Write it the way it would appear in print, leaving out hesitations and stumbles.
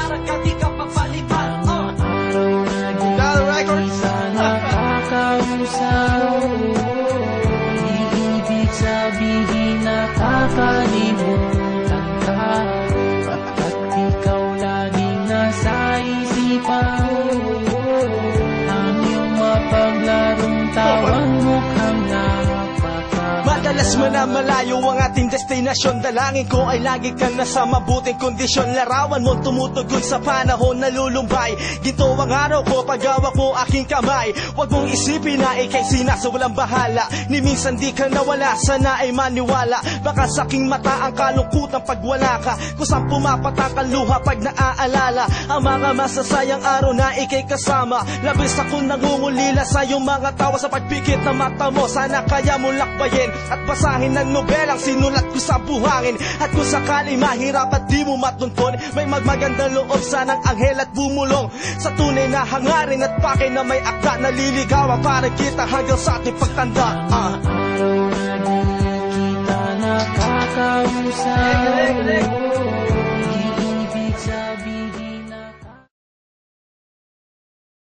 para ka di ka papalitan. Gal Records. Nakakausap, di ibig sabihin nakakalimutan ka. Bakit ikaw laging nasa isipan? Ang iyong mapaglarong tawang mukhang Madalas man na malayo ang ating destinasyon. Dalangin ko ay lagi kang nasa mabuting kondisyon. Larawan mo tumutugon sa panahon na lulumbay. Ginto ang araw ko, paghawak mo aking kamay. Huwag mong isipin na ikay sinasa walang bahala. Ni minsan di ka nawala, sana ay maniwala. Baka sa aking mata ang kalungkutan pag wala ka. Kung saan pumapatak ang luha pag naaalala ang mga masasayang araw na ikay kasama. Labis akong nangungulila sa iyong mga tawa sa pagpikit na mata mo. Sana kaya mo lakbayin at basahin ng nobelang sinulat ko sa buhangin. At kung sakali mahirap at di mo matuntun, may magmagandang loob sanang anghel at bumulong sa tunay na hangarin at pakay na may akda na liligawan para kita hanggang sa ating pagtanda. araw na di kita nakakausap.